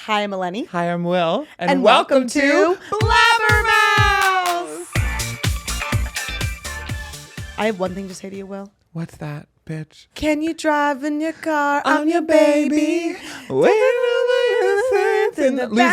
Hi, I'm Eleni. Hi, I'm Will. And welcome to Blabbermouths! I have one thing to say to you, Will. What's that, bitch? Can you drive in your car? I'm your baby. Losing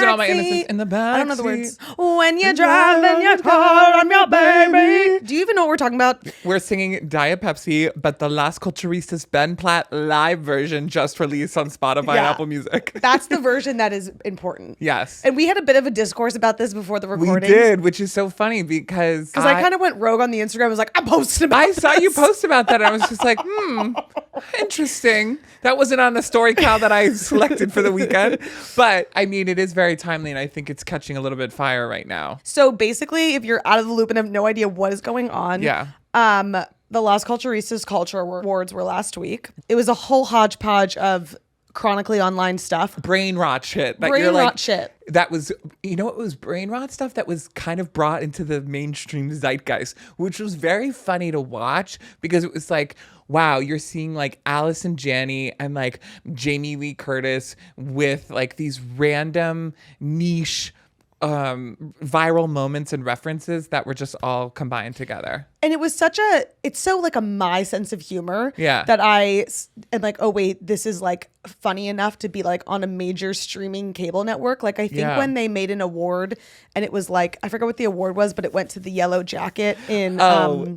all my innocence in the back. I don't know the words. When you drive in your car, I'm your baby. Do you even know what we're talking about? We're singing Diet Pepsi, but the Las Culturistas Ben Platt live version just released on Spotify and Apple Music. That's the version that is important. Yes. And we had a bit of a discourse about this before the recording. We did, which is so funny because I kind of went rogue on the Instagram. I was like, I'm posting about I saw you post about that. And I was just like, interesting. That wasn't on the story count that I selected for the weekend. But I mean, it is very timely, and I think it's catching a little bit fire right now. So basically, if you're out of the loop and have no idea what is going on, the Las Culturistas Culture Awards were last week. It was a whole hodgepodge of chronically online stuff. Brain rot shit. Shit. That was, you know, it was brain rot stuff that was kind of brought into the mainstream zeitgeist, which was very funny to watch because it was like, wow, you're seeing like Allison Janney and like Jamie Lee Curtis with like these random niche viral moments and references that were just all combined together. And it was it's so like my sense of humor that I am like, oh wait, this is like funny enough to be like on a major streaming cable network. Like I think when they made an award and it was like, I forget what the award was, but it went to the Yellow Jacket in from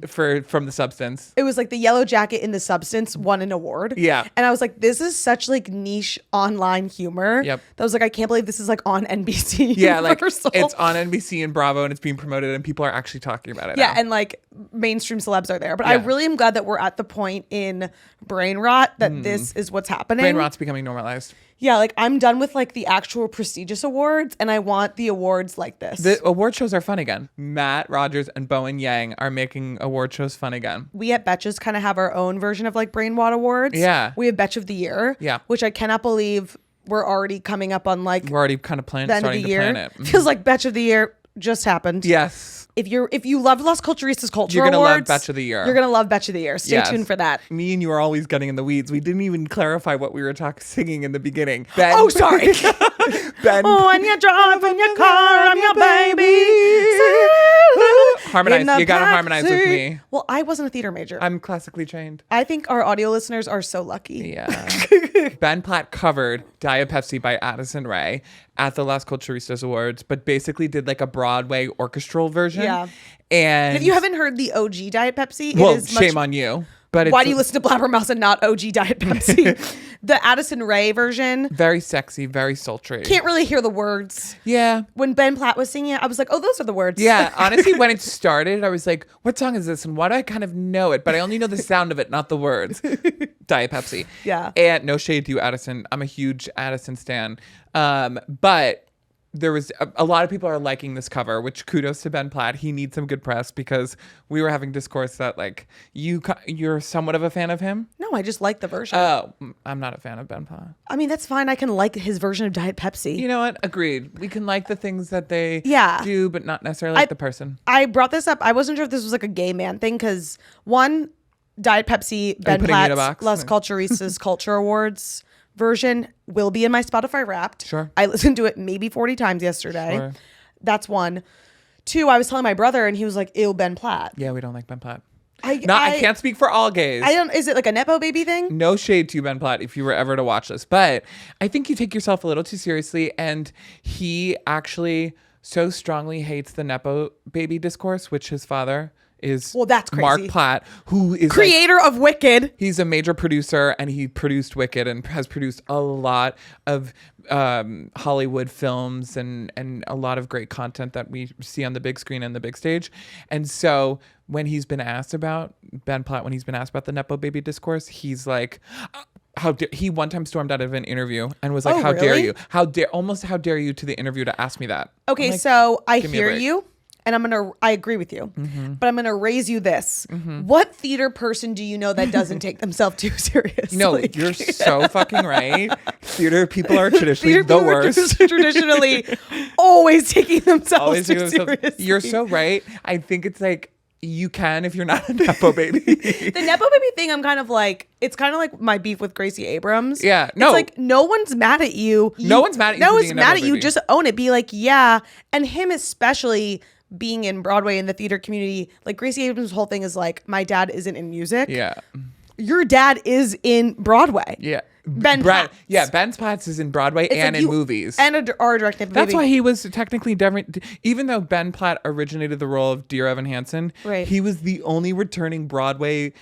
The Substance. It was like the Yellow Jacket in The Substance won an award. Yeah. And I was like, this is such like niche online humor. Yep. That was like, I can't believe this is like on NBC. Yeah, like it's on NBC and Bravo and it's being promoted and people are actually talking about it now. And like mainstream celebs are there. But I really am glad that we're at the point in brain rot that this is what's happening. Brain rot's becoming normalized. Yeah, like I'm done with like the actual prestigious awards and I want the awards like this. The award shows are fun again. Matt Rogers and Bowen Yang are making award shows fun again. We at Betches kind of have our own version of like brain rot awards. Yeah. We have Betch of the Year. Yeah. Which I cannot believe we're already coming up on like we're already kind of planning the end of the year. Plan it. Feels like Betch of the Year just happened. Yes. If you love Las Culturistas Culture You're gonna Awards, love Betch of the Year. You're gonna love Betch of the Year. Stay tuned for that. Me and you are always getting in the weeds. We didn't even clarify what we were singing in the beginning. Ben, oh, sorry. Ben. Oh, when you drive in your car, I'm your baby. Harmonize. You gotta harmonize with me. Well, I wasn't a theater major. I'm classically trained. I think our audio listeners are so lucky. Yeah. Ben Platt covered Diet Pepsi by Addison Rae at the Las Culturistas Awards, but basically did like a Broadway orchestral version. Yeah. And if you haven't heard the OG Diet Pepsi, well, shame on you. But why do you listen to Blabbermouths and not OG Diet Pepsi? The Addison Rae version. Very sexy, very sultry. Can't really hear the words. Yeah. When Ben Platt was singing it, I was like, oh, those are the words. Yeah. Honestly, when it started, I was like, what song is this? And why do I kind of know it? But I only know the sound of it, not the words. Diet Pepsi. Yeah. And no shade to you, Addison. I'm a huge Addison stan. But there was a lot of people are liking this cover, which kudos to Ben Platt. He needs some good press because we were having discourse that like you're somewhat of a fan of him. No, I just like the version. Oh, I'm not a fan of Ben Platt. I mean, that's fine. I can like his version of Diet Pepsi. You know what? Agreed. We can like the things that they do, but not necessarily like the person. I brought this up. I wasn't sure if this was like a gay man thing because one, Diet Pepsi, Ben Platt's Las Culturistas Culture Awards version will be in my Spotify Wrapped. Sure. I listened to it maybe 40 times yesterday. Sure. That's one. Two, I was telling my brother and he was like, ew, Ben Platt. Yeah, we don't like Ben Platt. I can't speak for all gays. Is it like a Nepo baby thing? No shade to you, Ben Platt, if you were ever to watch this. But I think you take yourself a little too seriously. And he actually so strongly hates the Nepo baby discourse, which his father is that's crazy. Mark Platt, who is creator of Wicked. He's a major producer and he produced Wicked and has produced a lot of Hollywood films and a lot of great content that we see on the big screen and the big stage. And so when he's been asked about Ben Platt, when he's been asked about the Nepo baby discourse, he's like, he one time stormed out of an interview and was like, how dare you? How dare you to the interview to ask me that? Okay, like, so I hear you. And I agree with you, but I'm going to raise you this. What theater person do you know that doesn't take themselves too seriously? No, you're so fucking right. Theater people are traditionally the worst. Traditionally always taking themselves too seriously. You're so right. I think it's like, You can if you're not a Nepo baby. The Nepo baby thing, I'm kind of like, it's kind of like my beef with Gracie Abrams. Yeah. No. It's like, no one's mad at you. No one's mad at you. No one's mad at you. Just own it. Be like, yeah. And him especially being in Broadway in the theater community, like Gracie Abrams' whole thing is like, my dad isn't in music. Yeah. Your dad is in Broadway. Yeah. Ben Platt. Yeah, Ben Platt is in Broadway and in movies. And are directing. That's why he was technically even though Ben Platt originated the role of Dear Evan Hansen, right. He was the only returning Broadway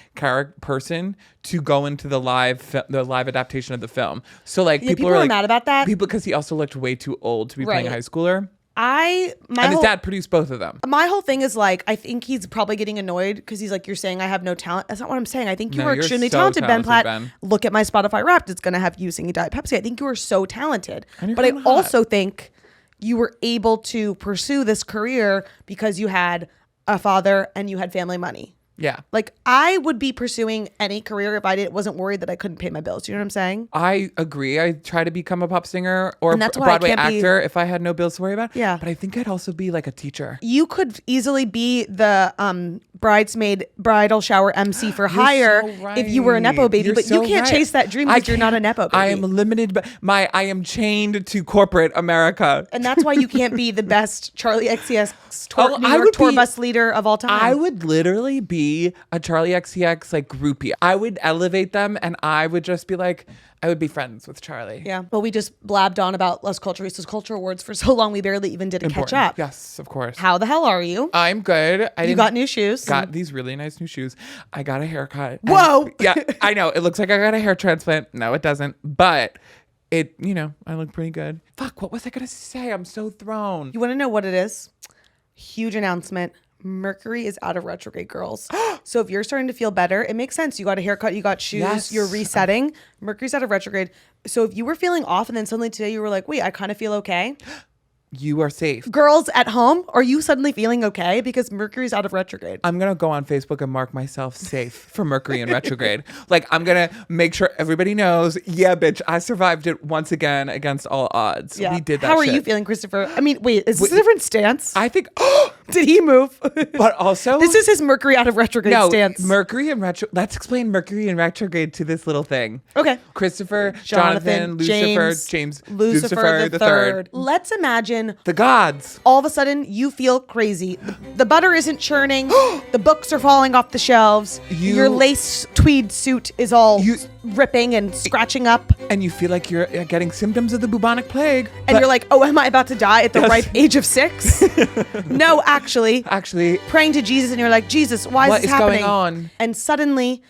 person to go into the live adaptation of the film. So like people were like, mad about that. People because he also looked way too old to be playing a high schooler. And his dad produced both of them. My whole thing is like, I think he's probably getting annoyed because he's like, you're saying I have no talent. That's not what I'm saying. I think you are extremely talented, Ben Platt. Look at my Spotify Wrapped. It's going to have you singing Diet Pepsi. I think you are so talented. But I also think you were able to pursue this career because you had a father and you had family money. Yeah. Like I would be pursuing any career if I wasn't worried that I couldn't pay my bills. You know what I'm saying? I agree. I try to become a pop singer or a Broadway actor if I had no bills to worry about. Yeah. But I think I'd also be like a teacher. You could easily be the bridesmaid bridal shower MC for hire if you were a Nepo baby, but you can't chase that dream because you're not a Nepo baby. I am limited by I am chained to corporate America. And that's why you can't be the best Charlie XCX New York tour bus leader of all time. I would literally be a Charlie XCX like groupie. I would elevate them and I would just be like, I would be friends with Charlie. Yeah. Well, we just blabbed on about Las Culturistas Culture Awards for so long we barely even did catch up. Yes, of course. How the hell are you? I'm good. You got new shoes. Got these really nice new shoes. I got a haircut. Whoa. Yeah, I know. It looks like I got a hair transplant. No, it doesn't. But I look pretty good. Fuck, what was I going to say? I'm so thrown. You want to know what it is? Huge announcement. Mercury is out of retrograde, girls. So if you're starting to feel better, it makes sense. You got a haircut, you got shoes, You're resetting. Mercury's out of retrograde. So if you were feeling off and then suddenly today you were like, wait, I kind of feel okay. You are safe. Girls at home, are you suddenly feeling okay? Because Mercury's out of retrograde. I'm going to go on Facebook and mark myself safe for Mercury in retrograde. Like, I'm going to make sure everybody knows, yeah, bitch, I survived it once again against all odds. Yeah. We did that How are you feeling, Christopher? I mean, wait, is this a different stance? I think... Did he move? But also... This is his Mercury out of retrograde stance. Mercury in retrograde... Let's explain Mercury in retrograde to this little thing. Okay. Christopher, Jonathan, Lucifer, James, Lucifer the third. Let's imagine... The gods. All of a sudden, you feel crazy. The butter isn't churning. The books are falling off the shelves. Your lace tweed suit is all ripping and scratching up. And you feel like you're getting symptoms of the bubonic plague. And you're like, oh, am I about to die at the ripe age of 6? No, actually, praying to Jesus, and you're like, Jesus, why is this happening? What is going on? And suddenly,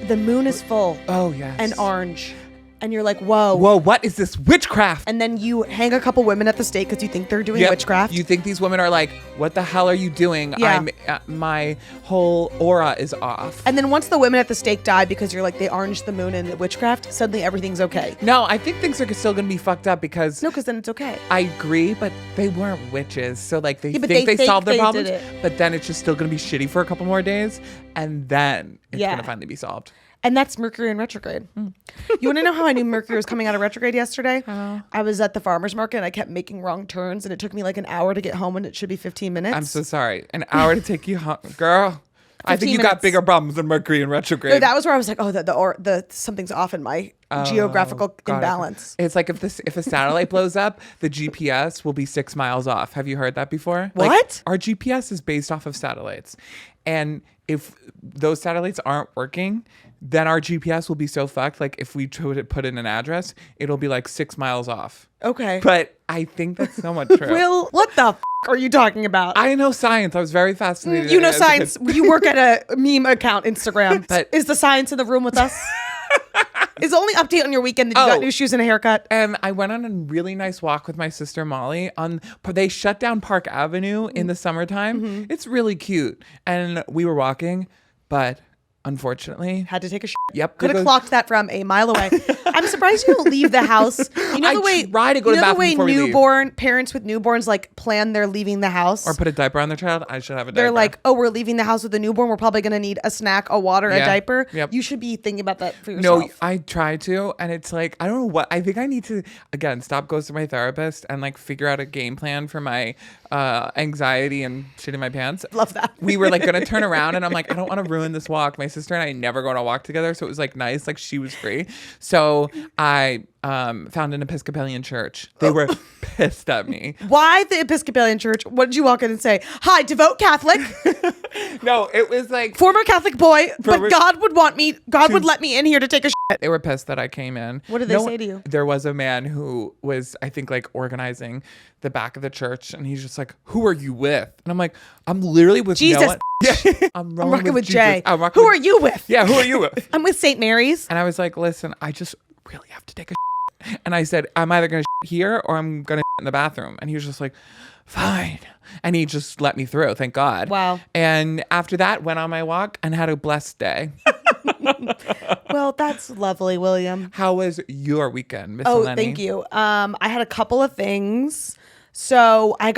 the moon is full. Oh, yes. And orange. And you're like, whoa. Whoa, what is this witchcraft? And then you hang a couple women at the stake because you think they're doing witchcraft. You think these women are like, what the hell are you doing? Yeah. My whole aura is off. And then once the women at the stake die because you're like, they oranged the moon and the witchcraft, suddenly everything's okay. No, I think things are still going to be fucked up because... No, because then it's okay. I agree, but they weren't witches. So like they think they solved their problems. But then it's just still going to be shitty for a couple more days. And then it's going to finally be solved. And that's Mercury in retrograde. You want to know how I knew Mercury was coming out of retrograde yesterday? I was at the farmer's market and I kept making wrong turns and it took me like an hour to get home when it should be 15 minutes. I'm so sorry. An hour to take you home. Girl, I think you got bigger problems than Mercury in retrograde. No, that was where I was like, oh, the something's off in my geographical imbalance. It's like if a satellite blows up, the GPS will be 6 miles off. Have you heard that before? What? Like, our GPS is based off of satellites. And if those satellites aren't working, then our GPS will be so fucked. Like if we put in an address, it'll be like 6 miles off. Okay. But I think that's somewhat true. Will, what the are you talking about? I know science. I was very fascinated. You know science. You work at a meme account, Instagram. But is the science in the room with us? Is the only update on your weekend that you got new shoes and a haircut? And I went on a really nice walk with my sister Molly. They shut down Park Avenue in the summertime. Mm-hmm. It's really cute. And we were walking, but unfortunately had to take a shit. Yep. Could have clocked that from a mile away. I I'm surprised you don't leave the house. You know the way try to go to the bathroom before we leave. Parents with newborns like plan their leaving the house or put a diaper on their child. I should have a diaper. They're like, oh, we're leaving the house with a newborn. We're probably going to need a snack, a water, a diaper. Yep. You should be thinking about that for yourself. No, I try to, and it's like, I don't know what. I think I need to again stop goes to my therapist and like figure out a game plan for my anxiety and shit in my pants. Love that. We were like gonna turn around, and I'm like, I don't want to ruin this walk. My sister and I never go on a walk together, so it was like nice, like she was free. So I found an Episcopalian church. They were pissed at me. Why the Episcopalian church? What did you walk in and say? Hi, devout Catholic. No, it was like former Catholic boy, but God would let me in here to take a shit. They were pissed that I came in. What did they say to you? There was a man who was, I think, like organizing the back of the church, and he's just like, "Who are you with?" And I'm like, "I'm literally with Jesus." No one. Yeah, I'm rocking with Jay. Who are you with? Yeah, who are you with? I'm with St. Mary's. And I was like, "Listen, I just really have to take a shit." And I said, "I'm either gonna shit here or I'm gonna shit in the bathroom." And he was just like, "Fine." And he just let me through, thank God. Wow. And after that, went on my walk and had a blessed day. Well, that's lovely, William. How was your weekend, Miss Oh, Eleni? thank you. I had a couple of things. So I'm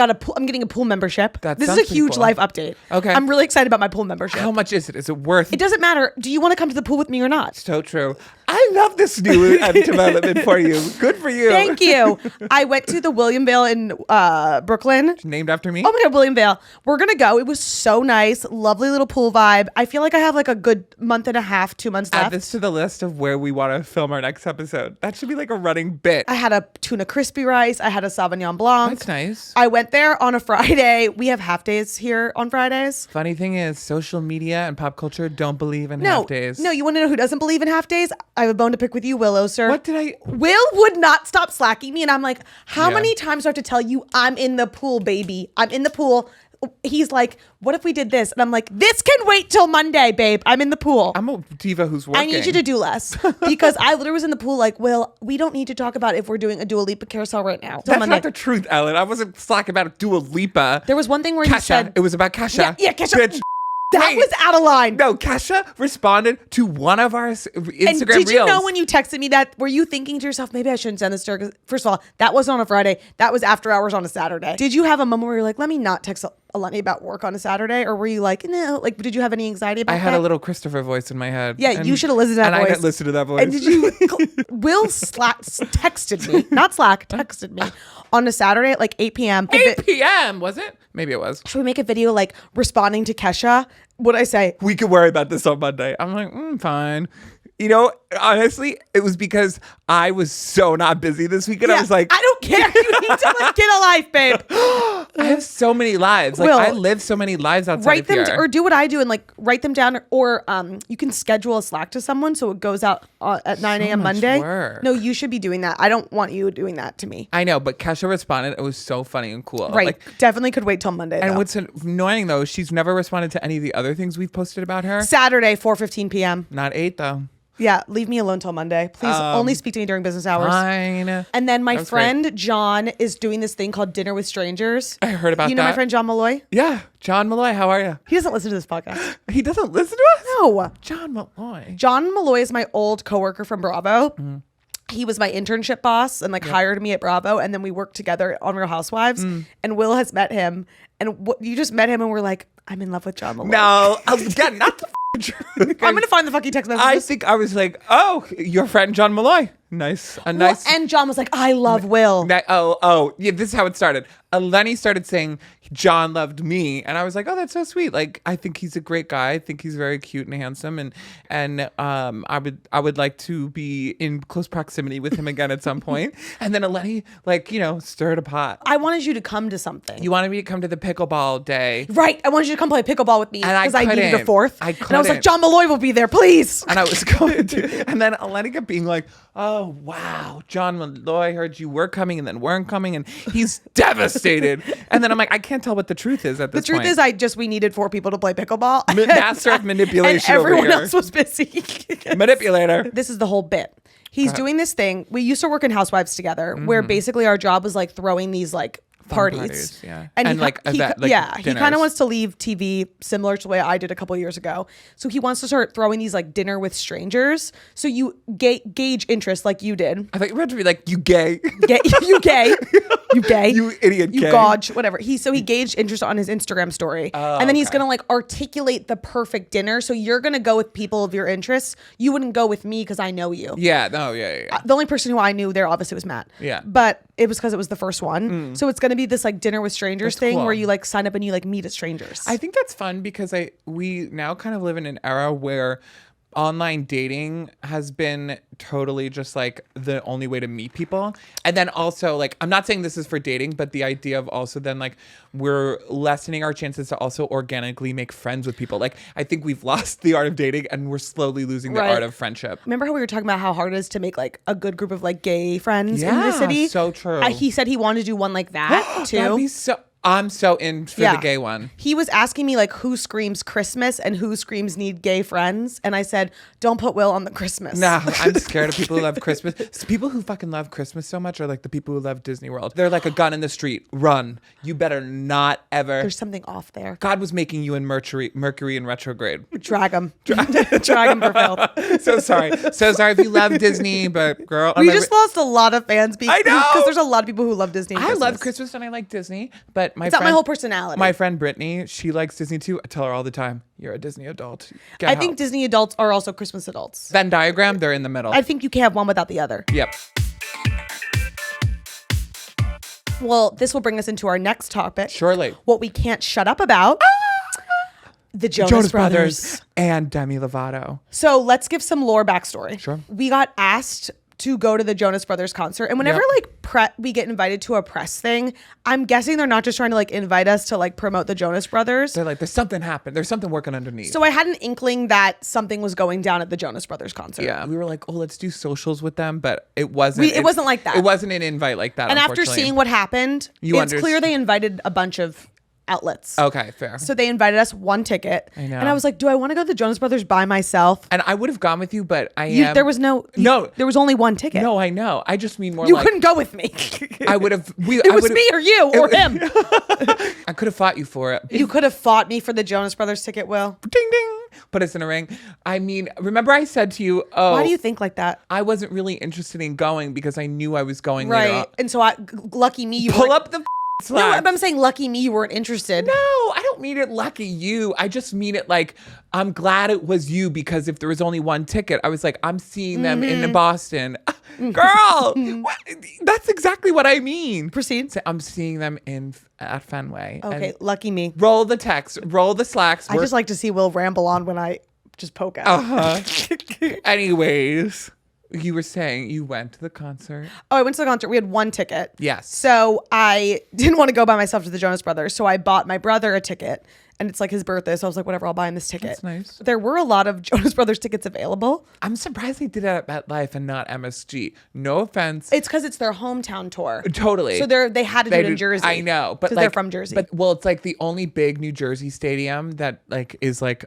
getting a pool membership. This is a huge life update. Okay. I'm really excited about my pool membership. How much is it? Is it worth it? Doesn't matter. Do you want to come to the pool with me or not? So true. I love this new development for you. Good for you. Thank you. I went to the William Vale in Brooklyn. Named after me? Oh my God, William Vale. We're going to go. It was so nice. Lovely little pool vibe. I feel like I have like a good month and a half, 2 months left. Add this to the list of where we want to film our next episode. That should be like a running bit. I had a tuna crispy rice. I had a Sauvignon Blanc. That's nice. I went there on a Friday. We have half days here on Fridays. Funny thing is, social media and pop culture don't believe in half days. No, you want to know who doesn't believe in half days? I have a bone to pick with you, Willow, sir. What did I? Will would not stop slacking me. And I'm like, how many times do I have to tell you I'm in the pool, baby? I'm in the pool. He's like, what if we did this? And I'm like, this can wait till Monday, babe. I'm in the pool. I'm a diva who's working. I need you to do less. Because I literally was in the pool like, Will, we don't need to talk about if we're doing a Dua Lipa carousel right now. That's not the truth, Ellen. I wasn't slacking about Dua Lipa. There was one thing where you said. It was about Kesha. Yeah, Kesha. Bitch. That was out of line. No, Kesha responded to one of our Instagram and did reels. you know when you texted me that, were you thinking to yourself, maybe I shouldn't send this to her? 'Cause first of all, that wasn't on a Friday. That was after hours on a Saturday. Did you have a moment where you're like, let me not text Eleni about work on a Saturday? Or were you like, no? Like, did you have any anxiety about that? I had a little Christopher voice in my head. Yeah, you should have listened to that voice. And I didn't listen to that voice. And did you? Will texted me, not Slack, texted me on a Saturday at like 8 p.m. 8 p.m. was it? Maybe it was. Should we make a video like responding to Kesha? What'd I say? We could worry about this on Monday. I'm like, fine. You know, honestly, it was because I was so not busy this weekend. Yeah, I was like, I don't care. You need to like, get a life, babe. I have so many lives. Like, I live so many lives outside of here. Or do what I do and like write them down. Or you can schedule a Slack to someone so it goes out at 9 a.m. Monday. Work. No, you should be doing that. I don't want you doing that to me. I know, but Kesha responded. It was so funny and cool. Right. Like, definitely could wait till Monday. And what's annoying though, she's never responded to any of the other things we've posted about her. Saturday, 4:15 p.m. Not 8 though. Yeah, leave me alone till Monday. Please only speak to me during business hours. Fine. And then my friend John is doing this thing called Dinner with Strangers. I heard about that. You know my friend John Malloy? Yeah. John Malloy, how are you? He doesn't listen to this podcast. He doesn't listen to us? No. John Malloy. John Malloy is my old coworker from Bravo. Mm-hmm. He was my internship boss and hired me at Bravo. And then we worked together on Real Housewives. And Will has met him. And you just met him and we're like, I'm in love with John Malloy. No. Again, not the truth. I'm going to find the fucking text messages. I think I was like, oh, your friend John Malloy. Nice. Nice. And John was like, I love Will. Yeah, this is how it started. Eleni started saying John loved me. And I was like, oh, that's so sweet. Like, I think he's a great guy. I think he's very cute and handsome. And I would like to be in close proximity with him again at some point. And then Eleni, stirred a pot. I wanted you to come to something. You wanted me to come to the pickleball day. Right. I wanted you to come play pickleball with me. Because I needed a fourth. I couldn't. And I was like, John Malloy will be there, please. And I was going to. And then Eleni kept being like, oh, wow, John Malloy heard you were coming and then weren't coming. And he's devastated. And then I'm like, I can't tell what the truth is at this point. The truth is we needed 4 people to play pickleball. Master of manipulation and everyone over here. else was busy. Manipulator. This is the whole bit. He's doing this thing. We used to work in Housewives together where basically our job was like throwing these like parties. Yeah. And he kind of wants to leave TV similar to the way I did a couple years ago. So he wants to start throwing these like dinner with strangers. So you gauge interest like you did. I thought you were about to be like, you gay. You gay. You gay. You idiot You gay. gauge, whatever. He gauged interest on his Instagram story. And then he's going to like articulate the perfect dinner. So you're going to go with people of your interests. You wouldn't go with me because I know you. Yeah. No, yeah. The only person who I knew there obviously was Matt. Yeah. But it was because it was the first one. So it's going to be this like dinner with strangers thing cool. where you like sign up and you like meet at strangers. I think that's fun because we now kind of live in an era where online dating has been totally just like the only way to meet people. And then also like, I'm not saying this is for dating, but the idea of also then like we're lessening our chances to also organically make friends with people. Like I think we've lost the art of dating and we're slowly losing the art of friendship. Remember how we were talking about how hard it is to make like a good group of like gay friends in the city? So true. He said he wanted to do one like that too. That'd be I'm so in for the gay one. He was asking me like who screams Christmas and who screams need gay friends. And I said, don't put Will on the Christmas. Nah, I'm scared of people who love Christmas. People who fucking love Christmas so much are like the people who love Disney World. They're like a gun in the street. Run. You better not ever. There's something off there. God was making you in mercury in retrograde. Drag him. Drag him for filth. So sorry if you love Disney, but girl. We just lost a lot of fans I know. Because there's a lot of people who love Disney. I love Christmas and I like Disney, but it's not my whole personality. My friend Brittany, she likes Disney too. I tell her all the time, you're a Disney adult. I think Disney adults are also Christmas adults. Venn diagram, they're in the middle. I think you can't have one without the other. Yep. Well, this will bring us into our next topic. Surely. What we can't shut up about. The Jonas Brothers and Demi Lovato. So let's give some lore backstory. Sure. We got asked to go to the Jonas Brothers concert. And whenever we get invited to a press thing, I'm guessing they're not just trying to like invite us to like promote the Jonas Brothers. They're like, there's something happened. There's something working underneath. So I had an inkling that something was going down at the Jonas Brothers concert. Yeah. We were like, oh, let's do socials with them. But it wasn't. It wasn't like that. It wasn't an invite like that. And after seeing what happened, it's clear they invited a bunch of outlets. Okay, fair. So they invited us one ticket. I know. And I was like, do I want to go to the Jonas Brothers by myself? And I would have gone with you, but there was there was only one ticket. No, I know. I just mean more you couldn't go with me. I would have. It was me or you or him. I could have fought you for it. You could have fought me for the Jonas Brothers ticket, Will. Ding, ding. Put us in a ring. I mean, remember I said to you, why do you think like that? I wasn't really interested in going because I knew I was going right. later. And so lucky me, you pull up the slack. No, I'm saying lucky me, you weren't interested. No, I don't mean it lucky you. I just mean it like, I'm glad it was you because if there was only one ticket, I was like, I'm seeing them in Boston. Girl, that's exactly what I mean. Proceed. So I'm seeing them at Fenway. Okay, lucky me. Roll the text, roll the slacks. I just like to see Will ramble on when I just poke out. Anyways. You were saying you went to the concert. Oh, I went to the concert. We had one ticket. Yes. So I didn't want to go by myself to the Jonas Brothers. So I bought my brother a ticket. And it's like his birthday. So I was like, whatever, I'll buy him this ticket. That's nice. There were a lot of Jonas Brothers tickets available. I'm surprised they did that at MetLife and not MSG. No offense. It's because it's their hometown tour. Totally. So they had to do it in Jersey. I know. But they're from Jersey. But it's like the only big New Jersey stadium that like is like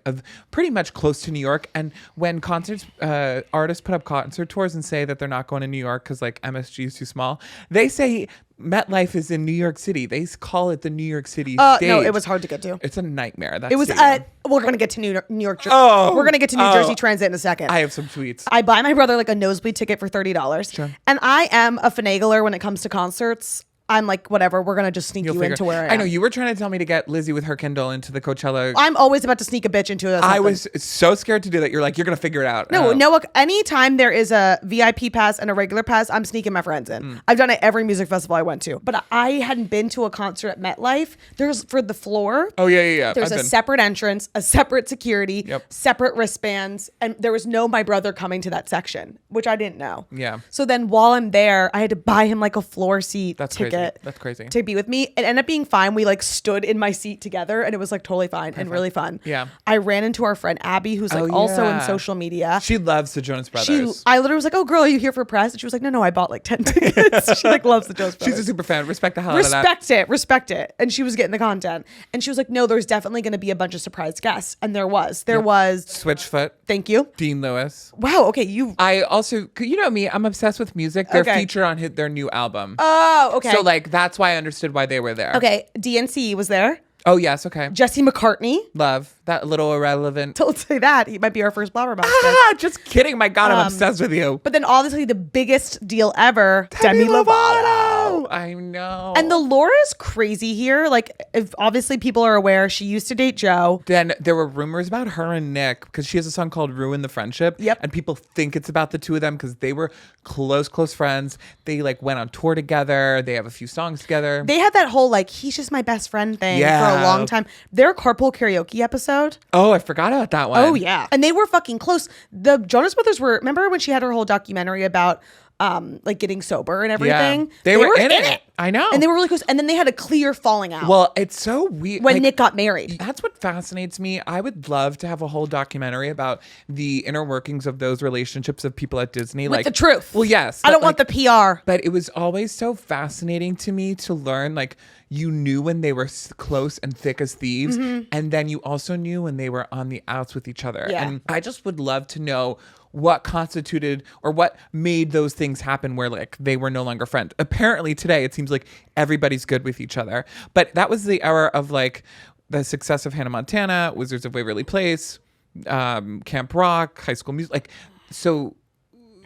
pretty much close to New York. And when artists put up concert tours and say that they're not going to New York because like MSG is too small, they say MetLife is in New York City. They call it the New York City stage. No, it was hard to get to. It's a nightmare. It was. We're gonna get to New York. We're gonna get to New Jersey Transit in a second. I have some tweets. I buy my brother like a nosebleed ticket for $30. Sure. And I am a finagler when it comes to concerts. I'm like, whatever, we're going to just sneak into where I am. I know, you were trying to tell me to get Lizzie with her Kindle into the Coachella. I'm always about to sneak a bitch into it. I was so scared to do that. You're like, you're going to figure it out. No, anytime there is a VIP pass and a regular pass, I'm sneaking my friends in. I've done it every music festival I went to. But I hadn't been to a concert at MetLife. There's, for the floor. Oh, yeah. There's a separate entrance, a separate security, separate wristbands. And there was no my brother coming to that section, which I didn't know. Yeah. So then while I'm there, I had to buy him like a floor seat ticket. Crazy. That's crazy. To be with me. It ended up being fine. We like stood in my seat together and it was like totally fine and really fun. Yeah. I ran into our friend Abby, who's like also in social media. She loves the Jonas Brothers. I literally was like, oh girl, are you here for press? And she was like, no, I bought like 10 tickets. She like loves the Jonas Brothers. She's a super fan. Respect the hell out of that. Respect it. And she was getting the content. And she was like, no, there's definitely going to be a bunch of surprise guests. And there was. There was. Switchfoot. Thank you. Dean Lewis. Wow. Okay. I also, you know me, I'm obsessed with music. They're featured on their new album. Oh, okay. So like, that's why I understood why they were there. Okay, DNCE was there. Oh, yes, okay. Jesse McCartney. Love. That little irrelevant. Don't say that. He might be our first Blabbermouths. Just kidding. My God, I'm obsessed with you. But then obviously the biggest deal ever, Demi Lovato. I know. And the lore is crazy here. Like, if obviously people are aware, she used to date Joe. Then there were rumors about her and Nick because she has a song called Ruin the Friendship. Yep. And people think it's about the two of them because they were close friends. They like went on tour together. They have a few songs together. They had that whole like, he's just my best friend thing for a long time. Their carpool karaoke episode. Oh, I forgot about that one. Oh, yeah. And they were fucking close. The Jonas Brothers were, remember when she had her whole documentary about like getting sober and everything? Yeah. They were in it. I know. And they were really close. And then they had a clear falling out. Well, it's so weird. When Nick got married. That's what fascinates me. I would love to have a whole documentary about the inner workings of those relationships of people at Disney. With the truth. Well, yes. I don't want the PR. But it was always so fascinating to me to learn, like, you knew when they were close and thick as thieves. Mm-hmm. And then you also knew when they were on the outs with each other. Yeah. And I just would love to know what constituted or what made those things happen where like they were no longer friends. Apparently today it seems like everybody's good with each other. But that was the era of like the success of Hannah Montana, Wizards of Waverly Place, Camp Rock, High School Music. Like, so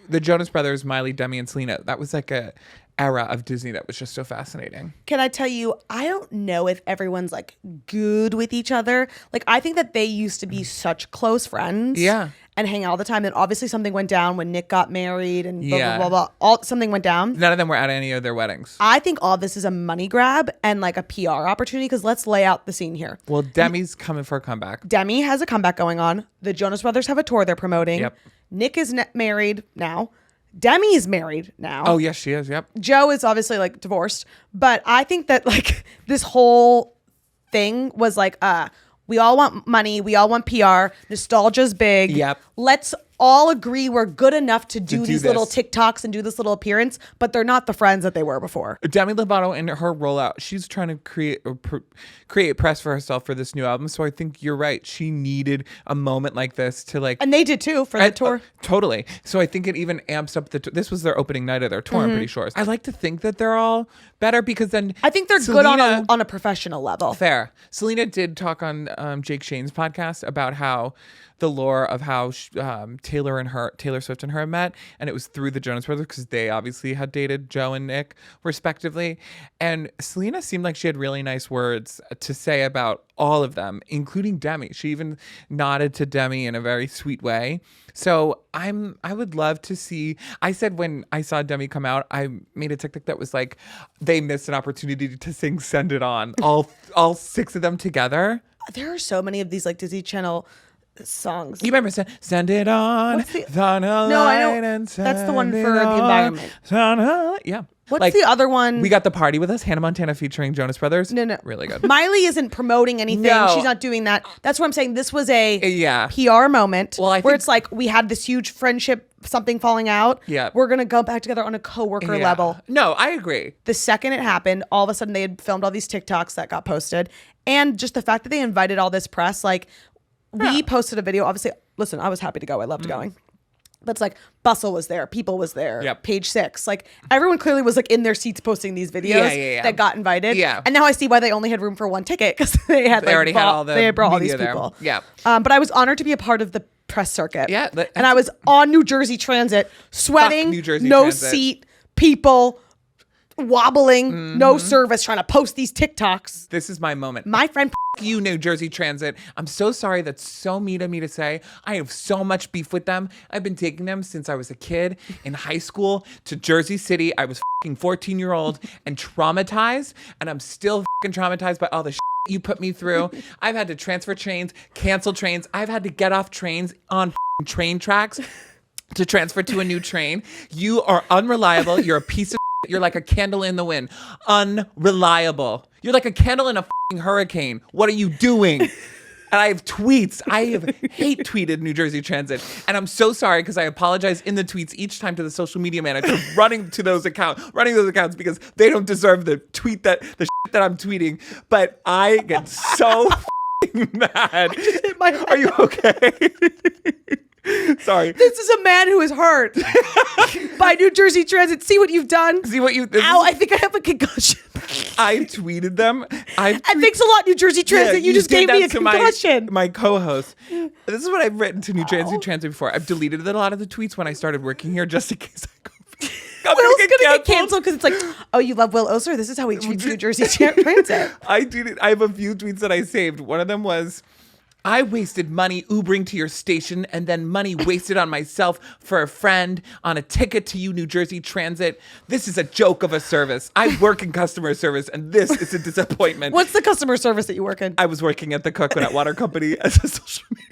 the Jonas Brothers, Miley, Demi, and Selena, that was like a era of Disney that was just so fascinating. Can I tell you, I don't know if everyone's like good with each other. Like, I think that they used to be such close friends. Yeah. And hang out all the time. And obviously something went down when Nick got married and blah, blah, blah, blah. Something went down. None of them were at any of their weddings. I think all this is a money grab and like a PR opportunity because let's lay out the scene here. Well, Demi's coming for a comeback. Demi has a comeback going on. The Jonas Brothers have a tour they're promoting. Yep. Nick is married now. Demi is married now. Oh, yes, she is. Yep. Joe is obviously like divorced. But I think that like this whole thing was like, we all want money. We all want PR. Nostalgia's big. Yep. Let's all agree we're good enough to do these little TikToks and do this little appearance, but they're not the friends that they were before. Demi Lovato in her rollout, she's trying to create press for herself for this new album. So I think you're right. She needed a moment like this to like, and they did too for the tour. Totally. So I think it even amps up this was their opening night of their tour. I'm pretty sure. I like to think that they're all better because then I think they're good on a professional level. Fair. Selena did talk on Jake Shane's podcast about how the lore of how Taylor Swift and her met, and it was through the Jonas Brothers because they obviously had dated Joe and Nick respectively. And Selena seemed like she had really nice words to say about all of them, including Demi. She even nodded to Demi in a very sweet way. So I would love to see. I said when I saw Demi come out, I made a TikTok that was like, they missed an opportunity to sing "Send It On," all six of them together. There are so many of these like Disney Channel songs. You remember "Send It On"? No, I know. That's the one for the environment. Yeah. What's like, the other one? We Got the Party With Us, Hannah Montana featuring Jonas Brothers. No. Really good. Miley isn't promoting anything. No. She's not doing that. That's what I'm saying. This was a PR moment where it's like we had this huge friendship, something falling out. Yeah. We're going to go back together on a coworker level. No, I agree. The second it happened, all of a sudden they had filmed all these TikToks that got posted. And just the fact that they invited all this press, like we posted a video. Obviously, listen, I was happy to go. I loved going. But it's like Bustle was there, People was there, Page Six. Like everyone clearly was like in their seats posting these videos that got invited. Yeah. And now I see why they only had room for one ticket because they had already had all the they had brought all these there. people. Yeah. But I was honored to be a part of the press circuit. Yeah. And I was on New Jersey Transit, sweating, New Jersey no Transit. seat, people wobbling, no service, trying to post these TikToks. This is my moment. My friend. You, New Jersey Transit. I'm so sorry. That's so mean of me to say. I have so much beef with them. I've been taking them since I was a kid in high school to Jersey City. I was 14-year-old and traumatized, and I'm still traumatized by all the you put me through. I've had to transfer trains, cancel trains. I've had to get off trains on train tracks to transfer to a new train. You are unreliable. You're a piece of You're like a candle in the wind. Unreliable. You're like a candle in a hurricane. What are you doing? And I have tweets. I have hate tweeted New Jersey Transit. And I'm so sorry because I apologize in the tweets each time to the social media manager running those accounts because they don't deserve the shit that I'm tweeting. But I get so mad. Are you okay? Sorry. This is a man who is hurt by New Jersey Transit. See what you've done? See what you... Ow, I think I have a concussion. I tweeted them. And thanks a lot, New Jersey Transit. you just gave me a concussion. My co-host. This is what I've written to New Jersey Transit before. I've deleted a lot of the tweets when I started working here just in case I go... Will's gonna get canceled because it's like, oh, you love Will Oster? This is how he treats New Jersey Transit. I have a few tweets that I saved. One of them was, I wasted money Ubering to your station and then money wasted on myself for a friend on a ticket to you, New Jersey Transit. This is a joke of a service. I work in customer service and this is a disappointment. What's the customer service that you work in? I was working at the Coconut Water Company as a social media.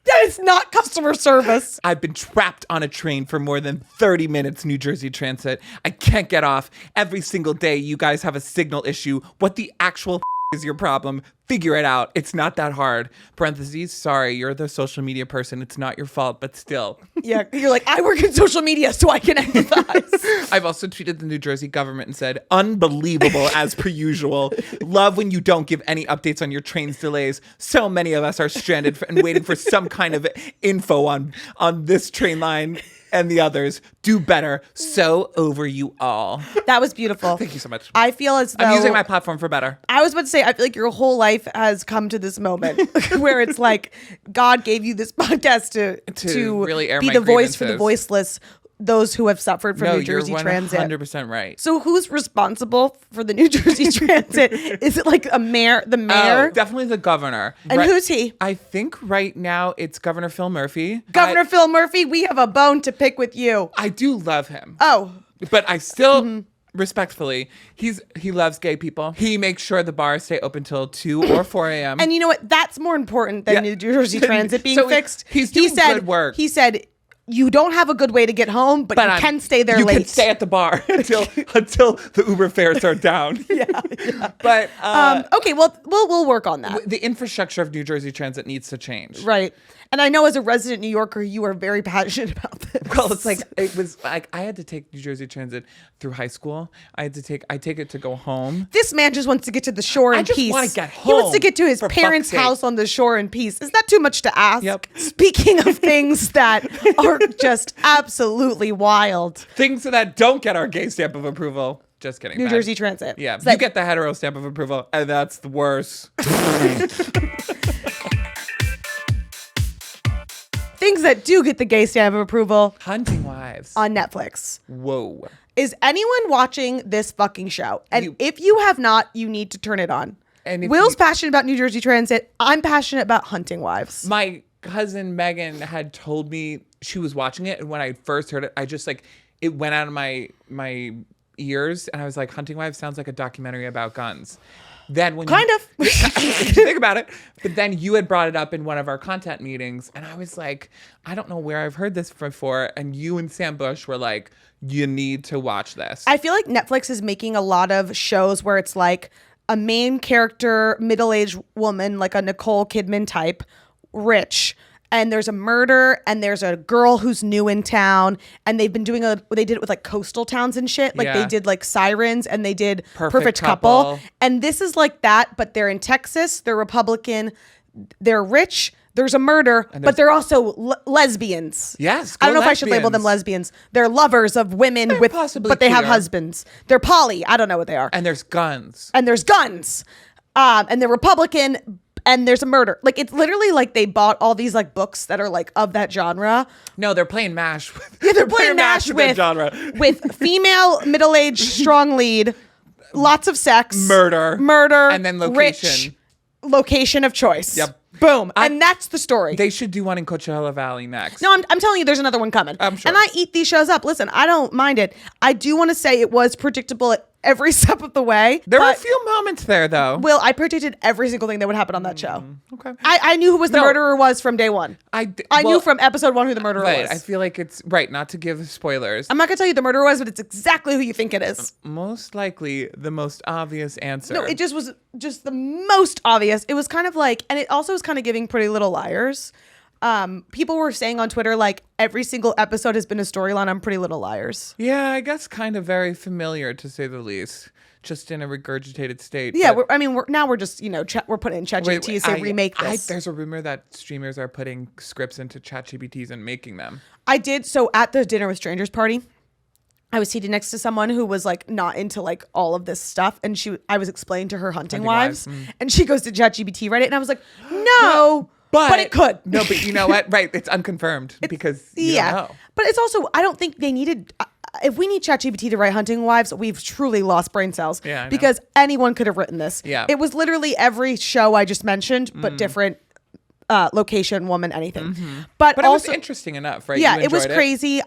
That is not customer service. I've been trapped on a train for more than 30 minutes, New Jersey Transit. I can't get off. Every single day, you guys have a signal issue. What the actual is your problem? Figure it out. It's not that hard. Parentheses, sorry, you're the social media person. It's not your fault, but still. Yeah, you're like, I work in social media, so I can empathize. I've also tweeted the New Jersey government and said, unbelievable as per usual. Love when you don't give any updates on your train's delays. So many of us are stranded and waiting for some kind of info on this train line and the others. Do better. So over you all. That was beautiful. Thank you so much. I feel as though I'm using my platform for better. I was about to say, I feel like your whole life has come to this moment where it's like God gave you this podcast to really air be my the voice for the grievances. voiceless, those who have suffered from New Jersey Transit. You're 100% right. So who's responsible for the New Jersey Transit? Is it like the mayor? Oh, definitely the governor. And who's he? I think right now it's Governor Phil Murphy. Governor Phil Murphy, we have a bone to pick with you. I do love him. Oh. But I still... Respectfully, he loves gay people. He makes sure the bars stay open till 2 or 4 a.m. And you know what? That's more important than New Jersey Transit being fixed. He's doing good work. He said, you don't have a good way to get home, but you can stay there late. You can stay at the bar until the Uber fares are down. Yeah. But okay, well, we'll work on that. The infrastructure of New Jersey Transit needs to change. Right. And I know as a resident New Yorker, you are very passionate about this. Well, it was like I had to take New Jersey Transit through high school. I take it to go home. This man just wants to get to the shore in peace. I just want to get home. He wants to get to his parents' house on the shore in peace. Is that too much to ask? Yep. Speaking of things that are just absolutely wild. Things that don't get our gay stamp of approval. Just kidding. New Jersey Transit. Yeah. You get the hetero stamp of approval, and that's the worst. Things that do get the gay stamp of approval. Hunting Wives. On Netflix. Whoa. Is anyone watching this fucking show? And if you have not, you need to turn it on. And Will's passionate about New Jersey Transit. I'm passionate about Hunting Wives. My cousin Megan had told me she was watching it. And when I first heard it, I just it went out of my ears. And I was like, Hunting Wives sounds like a documentary about guns. Then when if you think about it, but then you had brought it up in one of our content meetings, and I was like, I don't know where I've heard this before. And you and Sam Bush were like, you need to watch this. I feel like Netflix is making a lot of shows where it's like a main character, middle-aged woman, like a Nicole Kidman type, rich. And there's a murder, and there's a girl who's new in town, and they've been doing they did it with like coastal towns and shit. Like they did like Sirens, and they did Perfect Couple. And this is like that, but they're in Texas, they're Republican, they're rich, there's a murder, but they're also lesbians. Yes, I don't know if I should label them lesbians. They're lovers of women but they have husbands. They're poly. I don't know what they are. And there's guns. And they're Republican. And there's a murder. Like, it's literally like they bought all these like books that are like of that genre. No, they're playing MASH. They're playing MASH with genre. With female, middle-aged, strong lead, lots of sex, murder, and then location, location of choice. Yep. Boom. And that's the story. They should do one in Coachella Valley next. No, I'm telling you, there's another one coming. I'm sure. And I eat these shows up. Listen, I don't mind it. I do want to say it was predictable at every step of the way. There were a few moments there, though. Will, I predicted every single thing that would happen on that show. Okay. I knew who the murderer was from day one. I knew from episode 1 who the murderer was. I feel like it's right not to give spoilers. I'm not going to tell you the murderer was, but it's exactly who you think it is. Most likely the most obvious answer. No, it just was just the most obvious. It was kind of like, and it also was kind of giving Pretty Little Liars. People were saying on Twitter, like, every single episode has been a storyline on Pretty Little Liars. Yeah, I guess kind of very familiar, to say the least. just in a regurgitated state. Yeah, we're just we're putting in ChatGPT to say remake this. There's a rumor that streamers are putting scripts into ChatGPTs and making them. I did. So at the Dinner with Strangers party, I was seated next to someone who was like not into like all of this stuff, and I was explaining to her Hunting Wives. And she goes to ChatGPT, write it, and I was like, no, but it could. No, but you know what? Right, it's unconfirmed because you don't know. But it's also, I don't think they needed. If we need ChatGPT to write Hunting Wives, we've truly lost brain cells. Yeah, I know. Because anyone could have written this. Yeah, it was literally every show I just mentioned, but different. Location, woman, anything. But also, it was interesting enough, right? Yeah, it was crazy.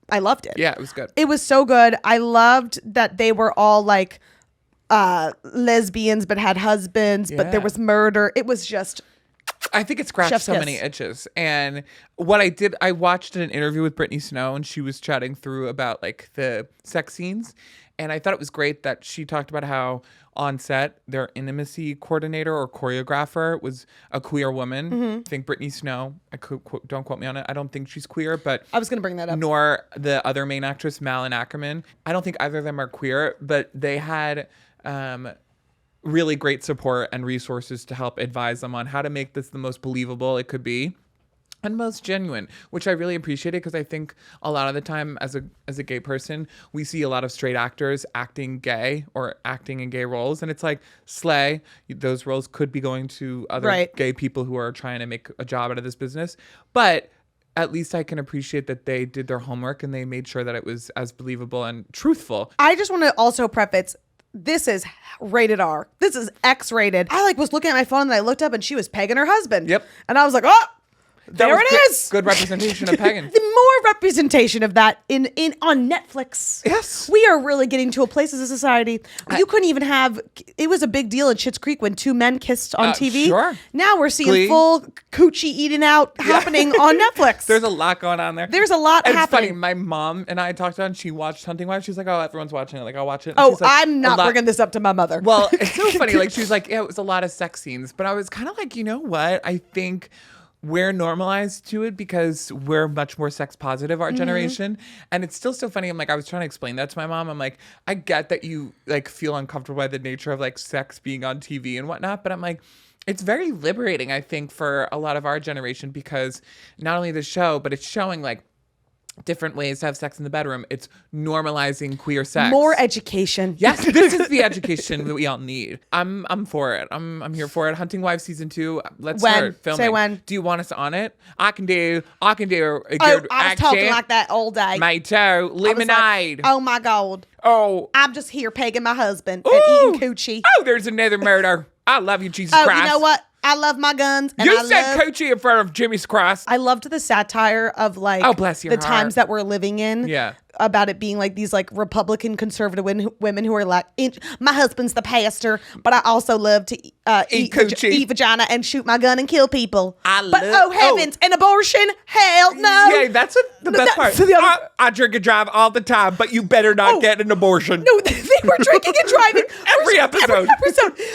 I loved it. Yeah, it was good. It was so good. I loved that they were all like lesbians but had husbands, but there was murder. It was just I think it scratched so many itches. And what I watched an interview with Brittany Snow, and she was chatting through about like the sex scenes. And I thought it was great that she talked about how on set, their intimacy coordinator or choreographer was a queer woman. I think Brittany Snow, don't quote me on it. I don't think she's queer, but I was going to bring that up. Nor the other main actress, Malin Ackerman. I don't think either of them are queer, but they had really great support and resources to help advise them on how to make this the most believable it could be. And most genuine, which I really appreciated, because I think a lot of the time as a gay person, we see a lot of straight actors acting gay or acting in gay roles. And it's like, slay, those roles could be going to other gay people who are trying to make a job out of this business. But at least I can appreciate that they did their homework and they made sure that it was as believable and truthful. I just want to also preface, this is rated R. This is X-rated. I was looking at my phone and I looked up and she was pegging her husband. Yep. And I was like, oh! There it is. Good representation of pegging. More representation of that in on Netflix. Yes. We are really getting to a place as a society. You couldn't even have, it was a big deal in Schitt's Creek when two men kissed on TV. Sure. Now we're seeing full coochie eating out happening on Netflix. There's a lot going on there. There's a lot happening. It's funny. My mom and I talked on, she watched Hunting Wives. She's like, oh, everyone's watching it. Like, I'll watch it. And I'm not bringing this up to my mother. Well, it's so funny. Like, she was like, yeah, it was a lot of sex scenes. But I was kind of like, you know what? I think we're normalized to it because we're much more sex positive, our generation. And it's still so funny. I'm like, I was trying to explain that to my mom. I'm like, I get that you like feel uncomfortable by the nature of like sex being on TV and whatnot. But I'm like, it's very liberating, I think, for a lot of our generation, because not only the show, but it's showing like different ways to have sex in the bedroom. It's normalizing queer sex. More education. Yes, this is the education that we all need. I'm for it. I'm here for it. Hunting Wives season 2. Let's start filming. Say when. Do you want us on it? I can do a good I was talking like that all day. My toe, lemonade. Like, oh my God. Oh. I'm just here pegging my husband and eating coochie. Oh, there's another murder. I love you, Jesus Christ. You know what? I love my guns. And you said coochie in front of Jimmy's Christ. I loved the satire of like bless your the heart. times that we're living in. Yeah. About it being like these like Republican conservative women who are like, my husband's the pastor, but I also love to eat vagina and shoot my gun and kill people. Oh heavens, an abortion? Hell no. Yeah, that's the best part. I drink and drive all the time, but you better not get an abortion. No, they were drinking and driving every episode.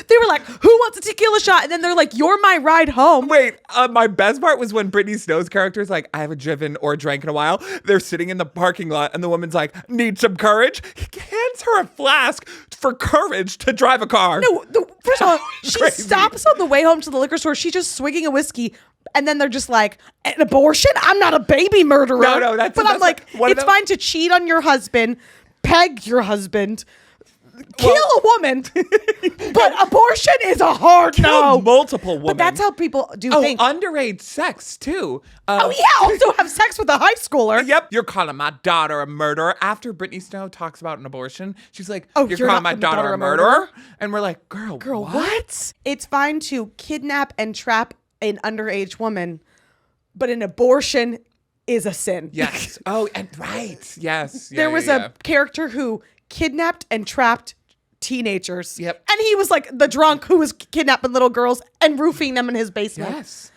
They were like, who wants a tequila shot? And then they're like, you're my ride home. Wait, my best part was when Brittany Snow's character is like, I haven't driven or drank in a while. They're sitting in the parking lot and the woman's like, need some courage? He hands her a flask for courage to drive a car. No, first of all, she stops on the way home to the liquor store. She's just swigging a whiskey. And then they're just like, an abortion? I'm not a baby murderer. No, that's But I'm like, it's fine to cheat on your husband, peg your husband, kill a woman, but abortion is a hard no. Multiple women. But that's how people do things. Underage sex too. Also have sex with a high schooler. Yep. You're calling my daughter a murderer. After Brittany Snow talks about an abortion, she's like, you're calling my daughter a murderer? And we're like, girl, what? It's fine to kidnap and trap an underage woman, but an abortion is a sin. Yes. And right. Yes. There was a character who kidnapped and trapped teenagers. Yep. And he was like the drunk who was kidnapping little girls and roofing them in his basement. Yes.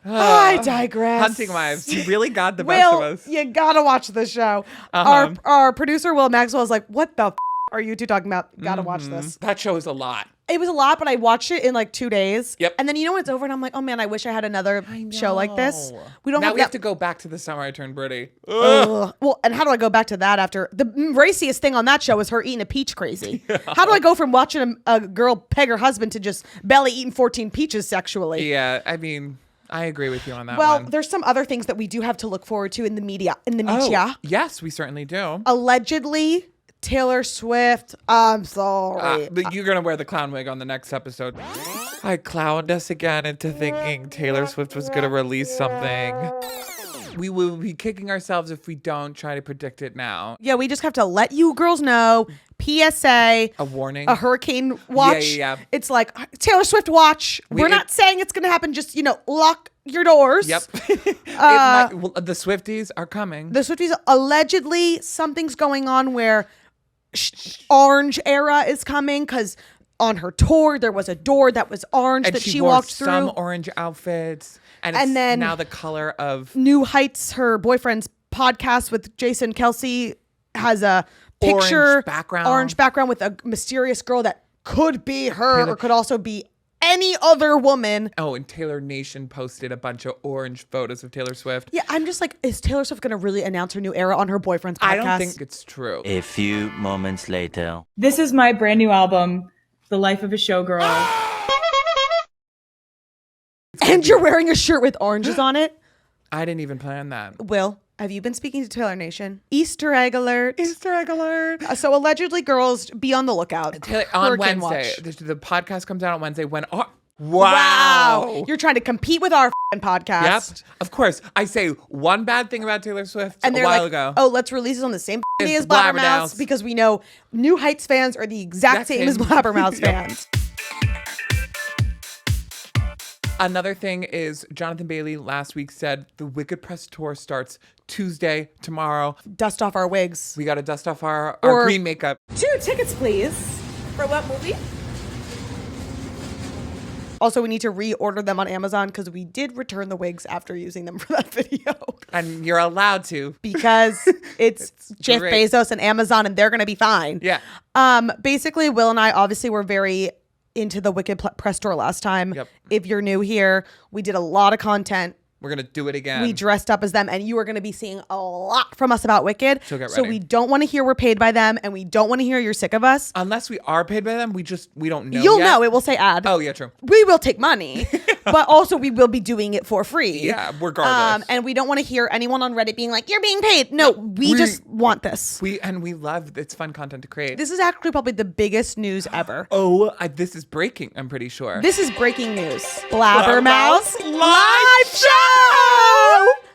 I digress. Hunting Wives. You really got the best of us. You gotta watch the show. Our producer, Will Maxwell, is like, what the are you two talking about? Gotta watch this. That show is a lot. It was a lot, but I watched it in like 2 days. Yep. And then when it's over and I'm like, oh man, I wish I had another show like this. We have to go back to The Summer I Turned Pretty. Well, and how do I go back to that after the raciest thing on that show was her eating a peach crazy? How do I go from watching a girl peg her husband to just belly eating 14 peaches sexually? Yeah, I mean, I agree with you on that well, one. There's some other things that we do have to look forward to in the media. Yes, we certainly do. Allegedly, Taylor Swift. I'm sorry. But you're going to wear the clown wig on the next episode. I clowned us again into thinking Taylor Swift was going to release something. We will be kicking ourselves if we don't try to predict it now. Yeah, we just have to let you girls know. PSA. A warning. A hurricane watch. Yeah. It's like Taylor Swift watch. We're not saying it's going to happen. Just, lock your doors. Yep. The Swifties are coming. The Swifties, allegedly, something's going on where orange era is coming because on her tour, there was a door that was orange and that she walked through. Some orange outfits. And then now the color of New Heights, her boyfriend's podcast with Jason Kelsey, has a picture, orange background with a mysterious girl that could be her or could also be any other woman. Oh, and Taylor Nation posted a bunch of orange photos of Taylor Swift. Yeah, I'm just like, is Taylor Swift going to really announce her new era on her boyfriend's podcast? I don't think it's true. A few moments later. This is my brand new album, The Life of a Showgirl. And you're wearing a shirt with oranges on it? I didn't even plan that. Will, have you been speaking to Taylor Nation? Easter egg alert. Easter egg alert. So allegedly, girls, be on the lookout. On Wednesday. The podcast comes out on Wednesday when... Wow. You're trying to compete with our podcast. Yep. Of course. I say one bad thing about Taylor Swift and a while ago. Oh, let's release it on the same day as Blabbermouths because we know New Heights fans are the exact same as Blabbermouths fans. Another thing is Jonathan Bailey last week said the Wicked Press Tour starts Tuesday, tomorrow. Dust off our wigs. We got to dust off our green makeup. 2 tickets, please. For what movie? Also, we need to reorder them on Amazon because we did return the wigs after using them for that video. And you're allowed to. Because it's Jeff Bezos and Amazon and they're going to be fine. Yeah. Basically, Will and I obviously were very into the Wicked Press Tour last time. Yep. If you're new here, we did a lot of content. We're going to do it again. We dressed up as them, and you are going to be seeing a lot from us about Wicked. So get ready. So we don't want to hear we're paid by them, and we don't want to hear you're sick of us. Unless we are paid by them, we don't know You'll yet. know. It will say ad. Oh, yeah, true. We will take money, but also we will be doing it for free. Yeah, regardless. And we don't want to hear anyone on Reddit being like, you're being paid. No, we just want this. We love, it's fun content to create. This is actually probably the biggest news ever. Oh, this is breaking, I'm pretty sure. This is breaking news. Blabbermouths live show!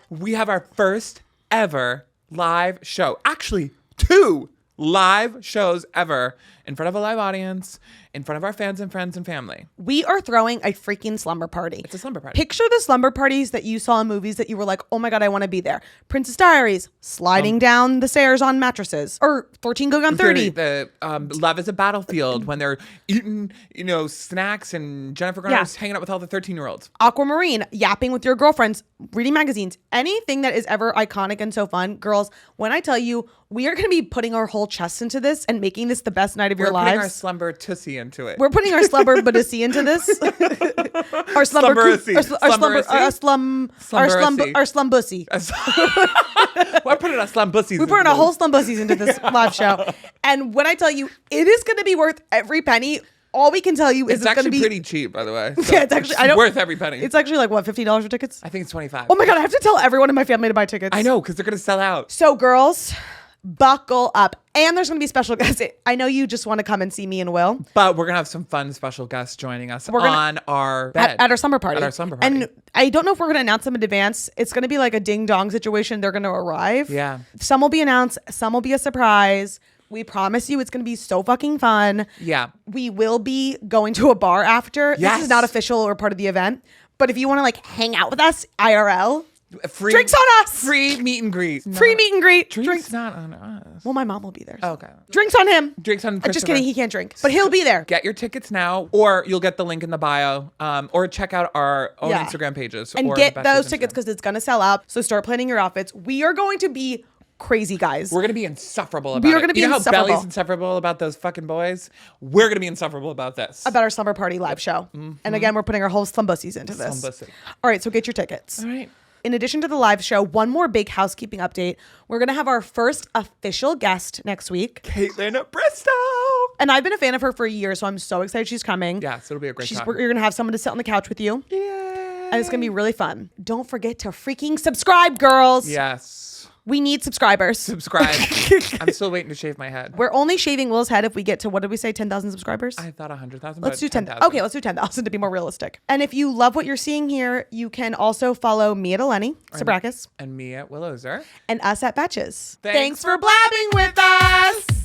We have our first ever live show. Actually, 2 live shows ever in front of a live audience, in front of our fans and friends and family. We are throwing a freaking slumber party. It's a slumber party. Picture the slumber parties that you saw in movies that you were like, oh my God, I want to be there. Princess Diaries, sliding down the stairs on mattresses. Or 13 Going on 30. The Love is a Battlefield when they're eating, snacks and Jennifer Garner's hanging out with all the 13-year-olds. Aquamarine, yapping with your girlfriends, reading magazines. Anything that is ever iconic and so fun. Girls, when I tell you, we are going to be putting our whole chests into this and making this the best night of your lives. We're putting our slumber tussie into it. We're putting our slumber badassi into this. Our slumber bussy. We're putting our slum bussies. We're putting a whole slum bussies into this live show. And when I tell you, it is going to be worth every penny. All we can tell you is it's actually going to be pretty cheap, by the way. So yeah, it's actually worth every penny. It's actually like what, $15 for tickets? I think it's $25. Oh my God, I have to tell everyone in my family to buy tickets. I know, because they're going to sell out. So girls, buckle up. And there's going to be special guests. I know you just want to come and see me and Will. But we're going to have some fun special guests joining us on our bed. At our slumber party. At our slumber party. And I don't know if we're going to announce them in advance. It's going to be like a ding-dong situation. They're going to arrive. Yeah. Some will be announced. Some will be a surprise. We promise you it's going to be so fucking fun. Yeah. We will be going to a bar after. Yes. This is not official or part of the event. But if you want to like hang out with us IRL, free drinks on us. Free meet and greet. Free meet and greet. Drinks not on us. Well, my mom will be there. So. Okay. Drinks on him. Drinks on Just kidding. He can't drink. But he'll be there. Get your tickets now, or you'll get the link in the bio, or check out our own Instagram pages. And or get those tickets because it's going to sell out. So start planning your outfits. We are going to be crazy, guys. We're gonna be insufferable about it. We are gonna be insufferable. How Belly's insufferable about those fucking boys? We're gonna be insufferable about this. About our summer party live show. And again, we're putting our whole slumbussies into this. Slumbussy. All right, so get your tickets. All right. In addition to the live show, one more big housekeeping update. We're going to have our first official guest next week. Caitlin Bristow. And I've been a fan of her for years, so I'm so excited she's coming. Yeah, so it'll be a great time. You're going to have someone to sit on the couch with you. Yay. And it's going to be really fun. Don't forget to freaking subscribe, girls. Yes. We need subscribers. Subscribe. I'm still waiting to shave my head. We're only shaving Will's head if we get to, what did we say, 10,000 subscribers? I thought 100,000. Let's do 10,000. Okay, let's do 10,000 to be more realistic. And if you love what you're seeing here, you can also follow me at Eleni, Sabrakis. And me at Will Ozer. And us at Batches. Thanks for blabbing with us.